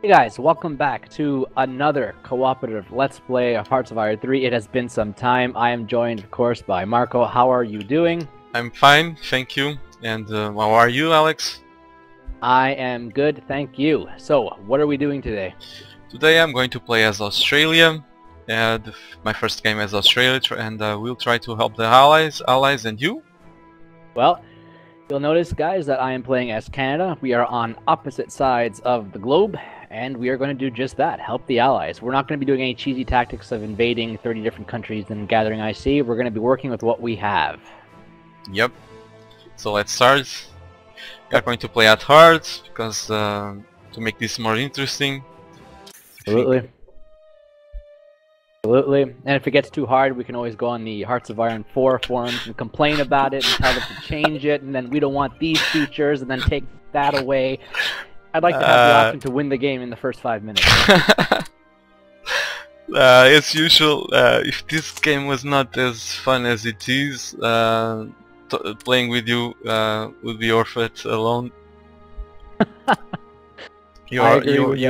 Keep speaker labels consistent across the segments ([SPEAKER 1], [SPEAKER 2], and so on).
[SPEAKER 1] Hey guys, welcome back to another cooperative Let's Play of Hearts of Iron 3. It has been some time. I am joined, of course, by Marco. How are you doing?
[SPEAKER 2] I'm fine, thank you. And how are you, Alex?
[SPEAKER 1] I am good, thank you. So, what are we doing today?
[SPEAKER 2] Today I'm going to play as Australia, my first game as Australia, and we'll try to help the allies, and you?
[SPEAKER 1] Well, you'll notice, guys, that I am playing as Canada. We are on opposite sides of the globe, and we are going to do just that, help the allies. We're not going to be doing any cheesy tactics of invading 30 different countries and gathering IC. We're going to be working with what we have.
[SPEAKER 2] Yep. So let's start. We are going to play at hard, because to make this more interesting.
[SPEAKER 1] Absolutely. Absolutely. And if it gets too hard, we can always go on the Hearts of Iron 4 forums and complain about it and tell them to change it, and then we don't want these features, and then take that away. I'd like to have the option to win the game in the first 5 minutes.
[SPEAKER 2] As usual, if this game was not as fun as it is, playing with you would be worth it alone. You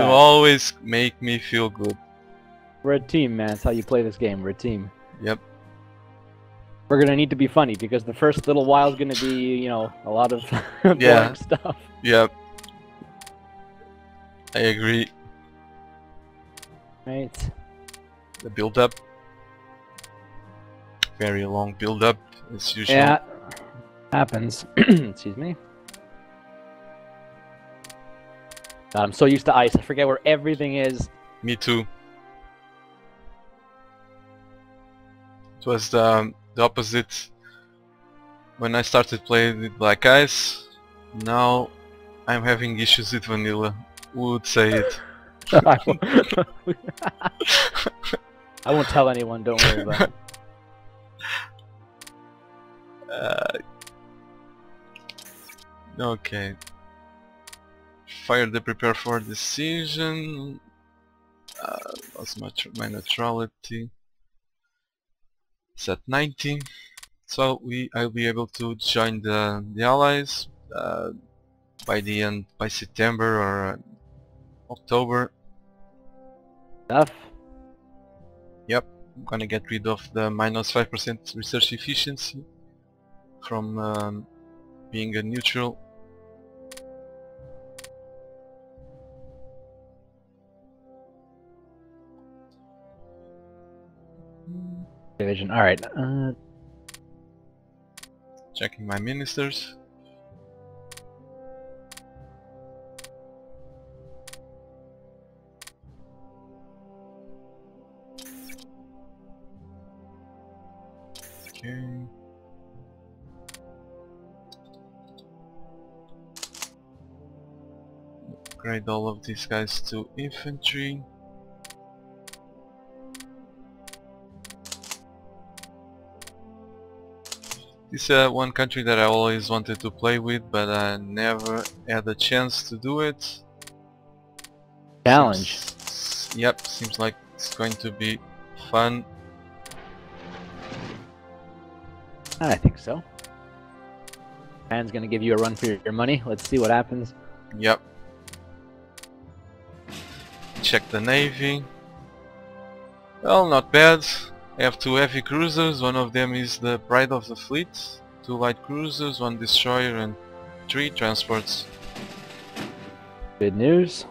[SPEAKER 2] always make me feel good.
[SPEAKER 1] We're a team, man. That's how you play this game. We're a team.
[SPEAKER 2] Yep.
[SPEAKER 1] We're gonna need to be funny because the first little while is gonna be, you know, a lot of boring stuff.
[SPEAKER 2] Yep. I agree.
[SPEAKER 1] Right.
[SPEAKER 2] The build-up. Very long build-up, as usual.
[SPEAKER 1] Yeah. Happens. Excuse me. God, I'm so used to ice. I forget where everything is.
[SPEAKER 2] Me too. It was the opposite when I started playing with Black Ice. Now I'm having issues with vanilla. Who would say it?
[SPEAKER 1] I won't tell anyone, don't worry about it.
[SPEAKER 2] Okay. Fire the prepare for decision. Lost my neutrality. It's at 90. So I'll be able to join the allies by September or October.
[SPEAKER 1] Stuff.
[SPEAKER 2] Yep, I'm gonna get rid of the minus 5% research efficiency from being a neutral.
[SPEAKER 1] Division. All right.
[SPEAKER 2] Checking my ministers. Okay. Upgrade all of these guys to infantry. This is one country that I always wanted to play with, but I never had a chance to do it.
[SPEAKER 1] Challenge.
[SPEAKER 2] Yep, seems like it's going to be fun.
[SPEAKER 1] I think so. Japan's gonna give you a run for your money. Let's see what happens.
[SPEAKER 2] Yep. Check the navy. Well, not bad. I have 2 heavy cruisers. One of them is the pride of the fleet. 2 light cruisers, 1 destroyer, and 3 transports.
[SPEAKER 1] Good news.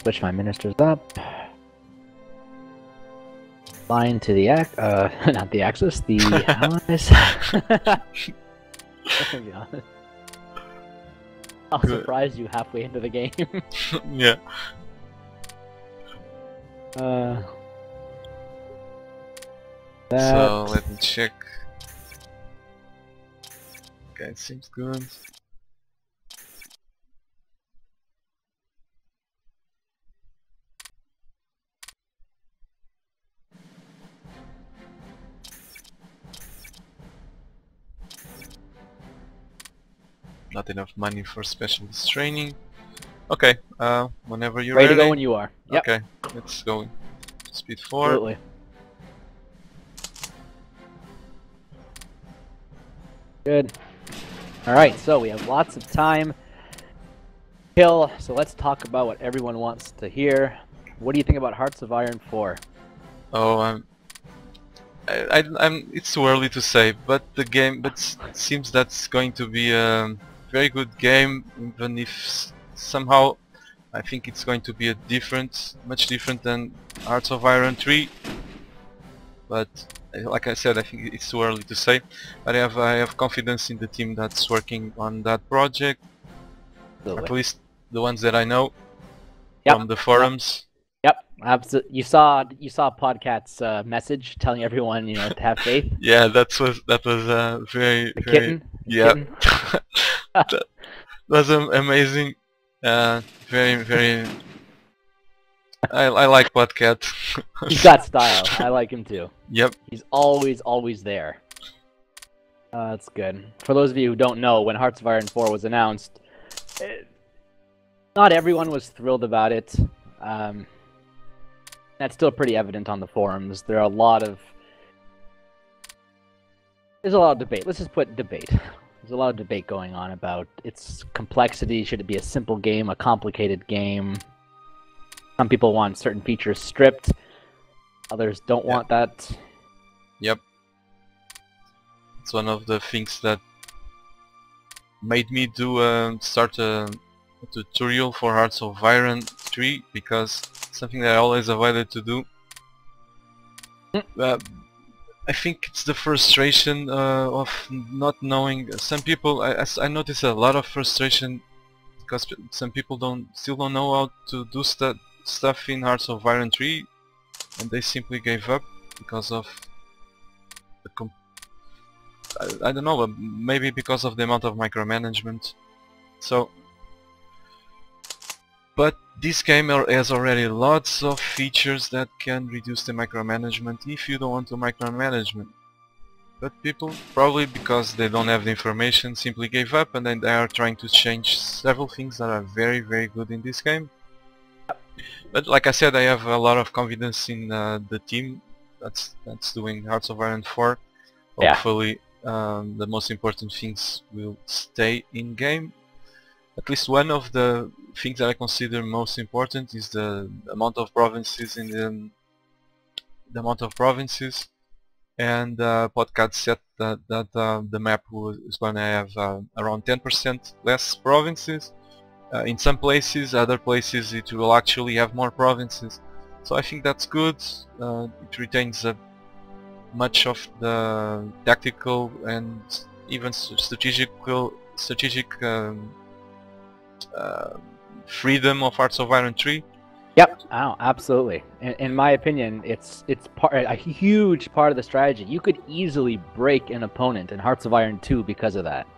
[SPEAKER 1] Switch my ministers up. Line to the not the axis, the allies. I'll surprise you halfway into the game.
[SPEAKER 2] Yeah. So let me check. Okay, it seems good. Not enough money for specialist training. Okay, whenever you're ready.
[SPEAKER 1] Ready to go when you are. Yep.
[SPEAKER 2] Okay, let's go. Speed 4.
[SPEAKER 1] Absolutely. Good. Alright, so we have lots of time to kill, so let's talk about what everyone wants to hear. What do you think about Hearts of Iron 4?
[SPEAKER 2] Oh, it's too early to say, but it seems that's going to be a very good game, even if somehow I think it's going to be much different than Hearts of Iron 3. But like I said, I think it's too early to say. But I have confidence in the team that's working on that project,
[SPEAKER 1] Absolutely.
[SPEAKER 2] at least the ones that I know
[SPEAKER 1] Yep.
[SPEAKER 2] from the forums.
[SPEAKER 1] Yep, absolutely. You saw Podcat's message telling everyone, to have faith.
[SPEAKER 2] Yeah, that was very
[SPEAKER 1] The
[SPEAKER 2] very
[SPEAKER 1] kitten.
[SPEAKER 2] yeah.
[SPEAKER 1] Kitten.
[SPEAKER 2] That was amazing. Very. I like Podcat.
[SPEAKER 1] He's got style. I like him too.
[SPEAKER 2] Yep.
[SPEAKER 1] He's always there. That's good. For those of you who don't know, when Hearts of Iron 4 was announced, not everyone was thrilled about it. That's still pretty evident on the forums. There's a lot of debate. Let's just put debate. There's a lot of debate going on about its complexity. Should it be a simple game, a complicated game? Some people want certain features stripped. Others don't want that.
[SPEAKER 2] Yep. It's one of the things that made me start a tutorial for Hearts of Iron 3, because it's something that I always avoided to do. I think it's the frustration of not knowing. Some people, I notice a lot of frustration because some people still don't know how to do stuff in Hearts of Iron 3, and they simply gave up because of the I don't know, maybe because of the amount of micromanagement. So, but this game has already lots of features that can reduce the micromanagement if you don't want to micromanagement. But people, probably because they don't have the information, simply gave up, and then they are trying to change several things that are very good in this game. But like I said, I have a lot of confidence in the team that's doing Hearts of Iron 4. Hopefully the most important things will stay in game. At least one of the things that I consider most important is the amount of provinces and Podcat said that the map is going to have around 10% less provinces. In some places, other places it will actually have more provinces. So I think that's good. It retains much of the tactical and even strategic freedom of Hearts of Iron 3.
[SPEAKER 1] Yep. Oh, absolutely. In my opinion, it's a huge part of the strategy. You could easily break an opponent in Hearts of Iron 2 because of that.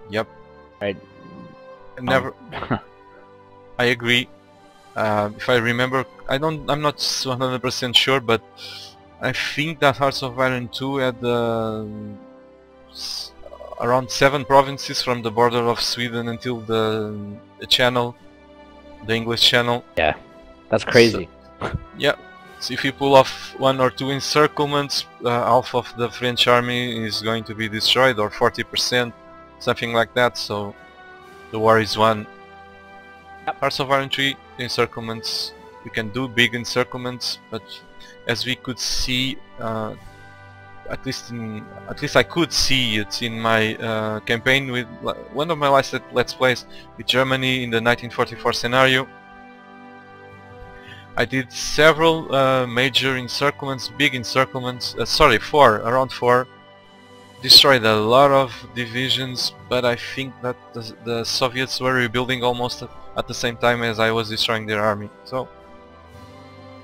[SPEAKER 2] Yep.
[SPEAKER 1] Right.
[SPEAKER 2] Never. I agree. If I remember, I'm not 100% sure, but I think that Hearts of Iron 2 had around 7 provinces from the border of Sweden until the channel, the English channel.
[SPEAKER 1] Yeah, that's crazy.
[SPEAKER 2] So, yeah, so if you pull off 1 or 2 encirclements, half of the French army is going to be destroyed, or 40%, something like that. So the war is won.
[SPEAKER 1] Yep.
[SPEAKER 2] Hearts of Iron 3 encirclements, we can do big encirclements, but as we could see, at least I could see it in my campaign with one of my last Let's Plays with Germany in the 1944 scenario. I did several major encirclements, big encirclements, around 4. Destroyed a lot of divisions, but I think that the Soviets were rebuilding almost at the same time as I was destroying their army. So,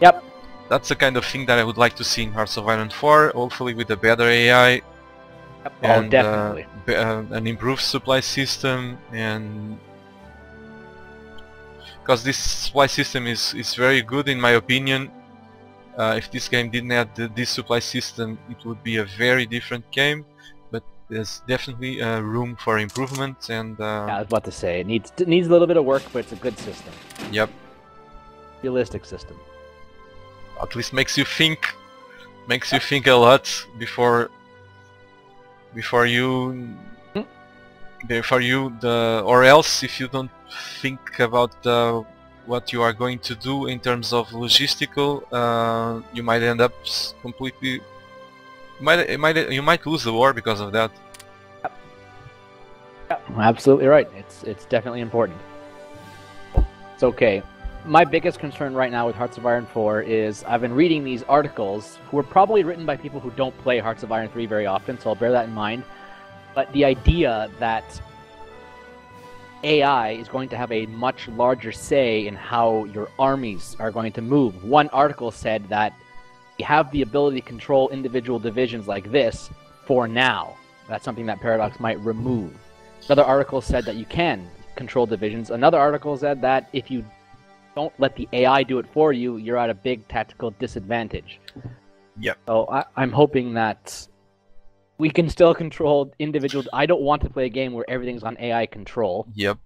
[SPEAKER 1] yep,
[SPEAKER 2] that's the kind of thing that I would like to see in Hearts of Iron 4, hopefully with a better AI,
[SPEAKER 1] yep.
[SPEAKER 2] and
[SPEAKER 1] Definitely.
[SPEAKER 2] An improved supply system, and because this supply system is very good in my opinion. If this game didn't have this supply system, it would be a very different game. But there's definitely room for improvement, and
[SPEAKER 1] yeah, I was about to say it needs a little bit of work, but it's a good system.
[SPEAKER 2] Yep.
[SPEAKER 1] Realistic system.
[SPEAKER 2] At least makes you think a lot before you there for you, or else if you don't think about what you are going to do in terms of logistical, you might end up completely. You might lose the war because of that.
[SPEAKER 1] Yeah, absolutely right. It's definitely important. It's okay. My biggest concern right now with Hearts of Iron 4 is I've been reading these articles who are probably written by people who don't play Hearts of Iron 3 very often, so I'll bear that in mind. But the idea that AI is going to have a much larger say in how your armies are going to move. One article said that you have the ability to control individual divisions like this for now. That's something that Paradox might remove. Another article said that you can control divisions. Another article said that if you don't let the AI do it for you, you're at a big tactical disadvantage.
[SPEAKER 2] Yep.
[SPEAKER 1] So I'm hoping that we can still control individual. I don't want to play a game where everything's on AI control.
[SPEAKER 2] Yep.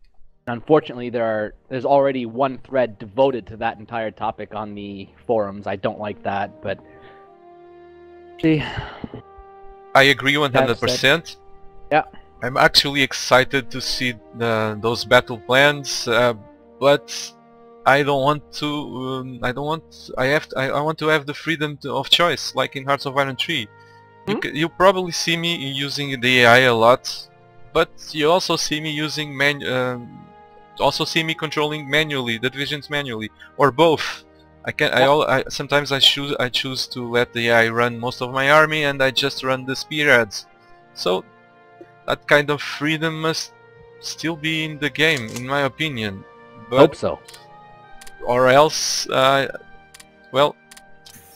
[SPEAKER 1] Unfortunately, there's already one thread devoted to that entire topic on the forums. I don't like that, but see,
[SPEAKER 2] I agree 100%.
[SPEAKER 1] Yeah.
[SPEAKER 2] I'm actually excited to see those battle plans, but I don't want to. I want to have the freedom of choice, like in Hearts of Iron 3. You probably see me using the AI a lot, but you also see me using controlling manually the divisions manually, or both. Sometimes I choose to let the AI run most of my army, and I just run the spearheads. So that kind of freedom must still be in the game, in my opinion. But,
[SPEAKER 1] hope so.
[SPEAKER 2] Or else, well,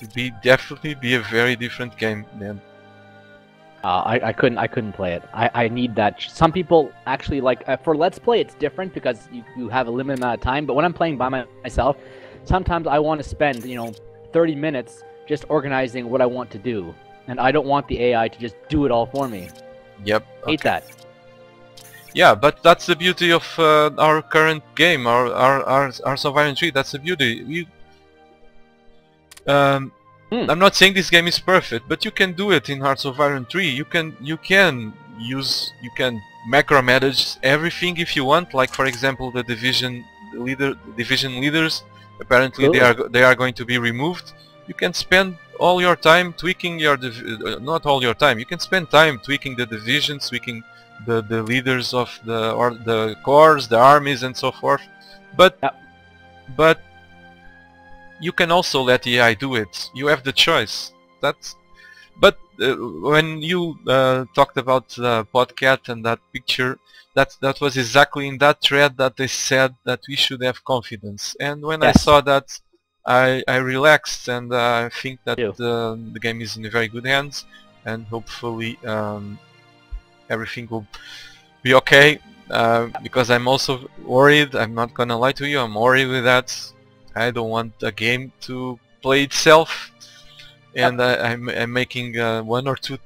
[SPEAKER 2] it'd definitely be a very different game then.
[SPEAKER 1] I couldn't play it. I need that. Some people actually like for Let's Play it's different because you have a limited amount of time. But when I'm playing by myself, sometimes I want to spend 30 minutes just organizing what I want to do, and I don't want the AI to just do it all for me.
[SPEAKER 2] Yep.
[SPEAKER 1] Hate that.
[SPEAKER 2] Yeah, but that's the beauty of our current game, our Hearts of Iron 3. That's the beauty. I'm not saying this game is perfect, but you can do it in Hearts of Iron 3. You can macro manage everything if you want. Like for example, the division leaders. Apparently they are going to be removed. You can spend all your time tweaking your not all your time. You can spend time tweaking the divisions, tweaking the leaders of the corps, the armies, and so forth. But you can also let the AI do it. You have the choice. But when you talked about Podcat and that picture, that was exactly in that thread that they said that we should have confidence. And when I saw that, I relaxed, and I think that the game is in very good hands, and hopefully everything will be okay. Because I'm also worried. I'm not gonna lie to you. I'm worried with that. I don't want a game to play itself, and I'm making one or two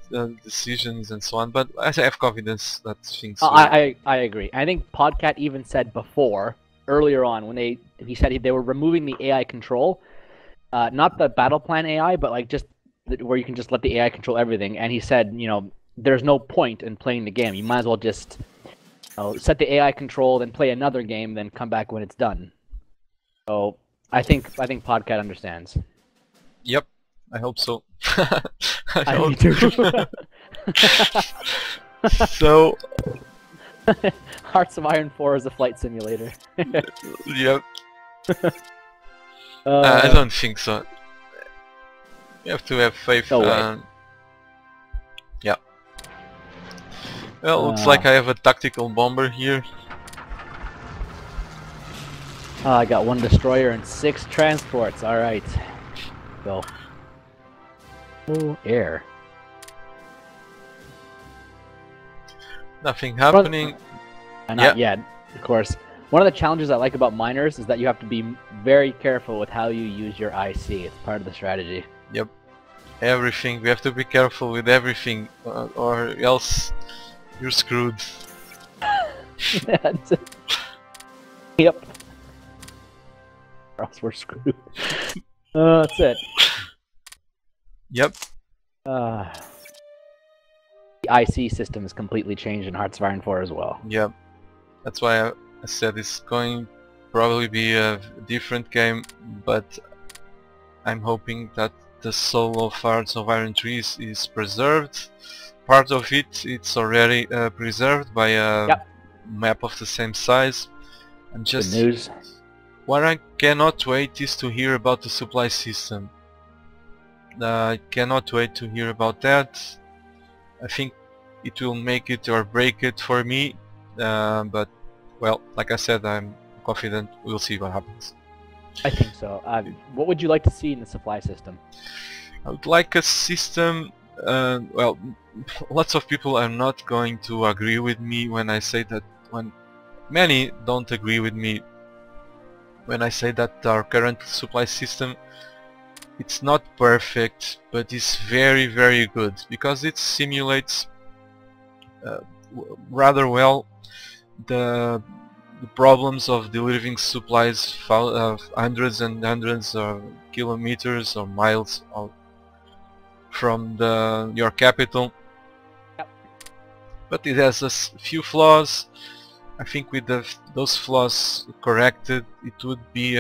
[SPEAKER 2] decisions and so on. But I have confidence that things.
[SPEAKER 1] I agree. I think Podcat even said before, earlier on, when he said they were removing the AI control, not the battle plan AI, but like just where you can just let the AI control everything. And he said, there's no point in playing the game. You might as well just set the AI control, then play another game, then come back when it's done. So I think Podcat understands.
[SPEAKER 2] Yep, I hope so.
[SPEAKER 1] I hope too.
[SPEAKER 2] So
[SPEAKER 1] Hearts of Iron 4 is a flight simulator.
[SPEAKER 2] Yep. I don't think so. You have to have faith.
[SPEAKER 1] No way.
[SPEAKER 2] Yeah. Well, looks like I have a tactical bomber here.
[SPEAKER 1] I got 1 destroyer and 6 transports. All right, go. Oh, air.
[SPEAKER 2] Nothing happening.
[SPEAKER 1] Not yet, of course. One of the challenges I like about miners is that you have to be very careful with how you use your IC. It's part of the strategy.
[SPEAKER 2] Yep. Everything. We have to be careful with everything, or else you're screwed.
[SPEAKER 1] Yep. Or else we're screwed. That's it.
[SPEAKER 2] Yep.
[SPEAKER 1] IC system is completely changed in Hearts of Iron 4 as well.
[SPEAKER 2] Yeah, that's why I said it's going probably be a different game, but I'm hoping that the soul of Hearts of Iron 3 is preserved. Part of it's already preserved by a map of the same size. And just
[SPEAKER 1] good news.
[SPEAKER 2] What I cannot wait is to hear about the supply system. I cannot wait to hear about that. I think it will make it or break it for me, but well, like I said, I'm confident we'll see what happens.
[SPEAKER 1] I think so. What would you like to see in the supply system?
[SPEAKER 2] I would like a system, well, lots of people are not going to agree with me when I say that, when many don't agree with me when I say that our current supply system, it's not perfect, but it's very, very good, because it simulates rather well the problems of delivering supplies hundreds and hundreds of kilometers or miles from your capital.
[SPEAKER 1] Yep.
[SPEAKER 2] But it has a few flaws. I think with those flaws corrected, it would be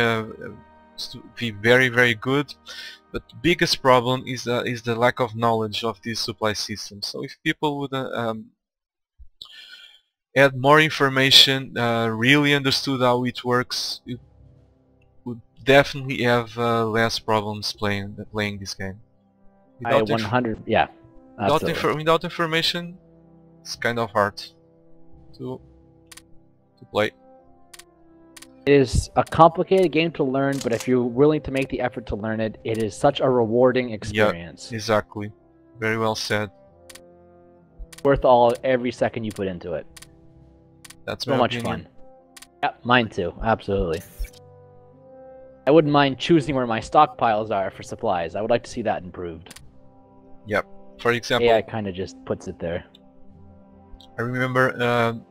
[SPEAKER 2] very, very good. But the biggest problem is the lack of knowledge of this supply system. So if people would add more information, really understood how it works, it would definitely have less problems playing this game.
[SPEAKER 1] Without 100, yeah.
[SPEAKER 2] Without information, it's kind of hard to play.
[SPEAKER 1] It is a complicated game to learn, but if you're willing to make the effort to learn it, it is such a rewarding experience.
[SPEAKER 2] Yeah, exactly. Very well said.
[SPEAKER 1] Worth every second you put into it.
[SPEAKER 2] That's
[SPEAKER 1] so much fun. Yeah, mine too. Absolutely. I wouldn't mind choosing where my stockpiles are for supplies. I would like to see that improved.
[SPEAKER 2] Yep. For example,
[SPEAKER 1] AI kind of just puts it there.
[SPEAKER 2] I remember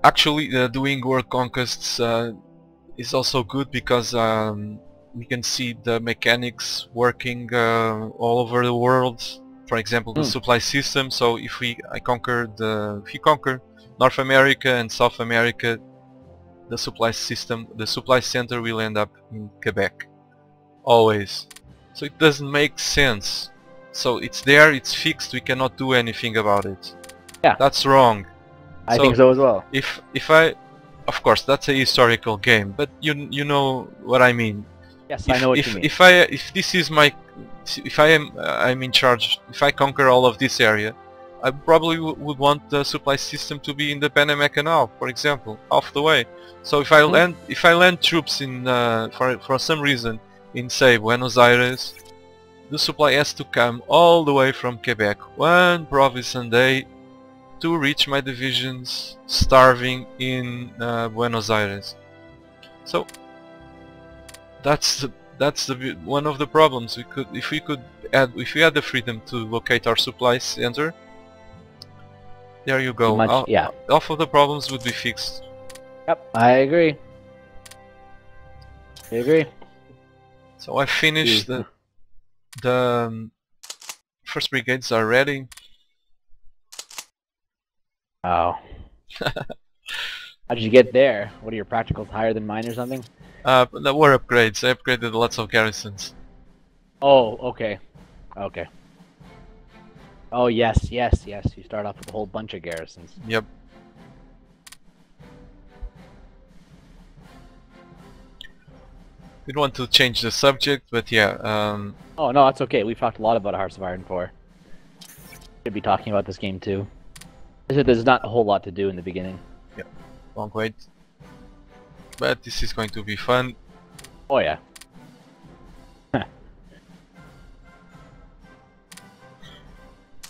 [SPEAKER 2] actually doing world conquests is also good, because we can see the mechanics working all over the world. For example, the supply system. So if you conquer North America and South America, the supply system, the supply center will end up in Quebec, always. So it doesn't make sense. So it's there, it's fixed, we cannot do anything about it.
[SPEAKER 1] Yeah,
[SPEAKER 2] that's wrong.
[SPEAKER 1] I think so as well.
[SPEAKER 2] If I, of course, that's a historical game, but you know what I mean.
[SPEAKER 1] Yes, I know what you mean.
[SPEAKER 2] If this is my, if I'm in charge, if I conquer all of this area, I probably would want the supply system to be in the Panama Canal, for example, off the way. So if I land troops in for some reason in, say, Buenos Aires, the supply has to come all the way from Quebec, one province a day, to reach my divisions starving in Buenos Aires. So that's one of the problems. If we had the freedom to locate our supply center, there you go. Half of the problems would be fixed.
[SPEAKER 1] Yep, I agree. I agree.
[SPEAKER 2] So I finished the first brigades are ready.
[SPEAKER 1] Oh. How did you get there? What are your practicals, higher than mine or something?
[SPEAKER 2] There were upgrades. I upgraded lots of garrisons.
[SPEAKER 1] Oh, okay. Okay. Oh, yes, yes, yes. You start off with a whole bunch of garrisons.
[SPEAKER 2] Yep. We don't want to change the subject, but yeah.
[SPEAKER 1] Oh, no, that's okay. We've talked a lot about Hearts of Iron 4. Should be talking about this game too. There's not a whole lot to do in the beginning.
[SPEAKER 2] Yep. Won't wait. But this is going to be fun.
[SPEAKER 1] Oh yeah.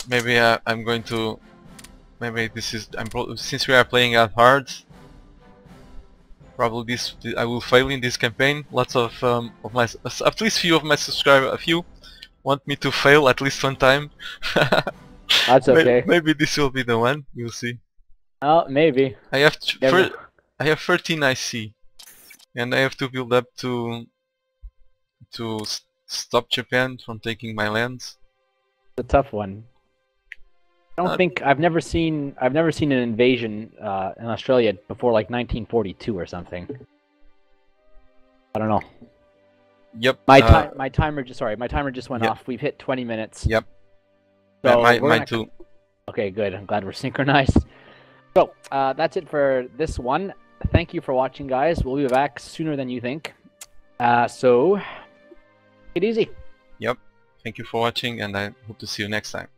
[SPEAKER 2] Maybe I'm going to. Maybe this is. Since we are playing at hard. Probably I will fail in this campaign. Lots of my, at least few of my subscribers, a few, want me to fail at least one time.
[SPEAKER 1] That's okay.
[SPEAKER 2] Maybe this will be the one. We'll see.
[SPEAKER 1] Oh, maybe.
[SPEAKER 2] I have 13 IC, and I have to build up to stop Japan from taking my lands.
[SPEAKER 1] It's a tough one. I don't think I've never seen an invasion in Australia before like 1942 or something. I don't know.
[SPEAKER 2] Yep.
[SPEAKER 1] My timer just went
[SPEAKER 2] Yep.
[SPEAKER 1] off. We've hit 20 minutes.
[SPEAKER 2] Yep.
[SPEAKER 1] So
[SPEAKER 2] mine too.
[SPEAKER 1] Okay, good. I'm glad we're synchronized. So that's it for this one. Thank you for watching, guys. We'll be back sooner than you think. So take it easy.
[SPEAKER 2] Yep. Thank you for watching, and I hope to see you next time.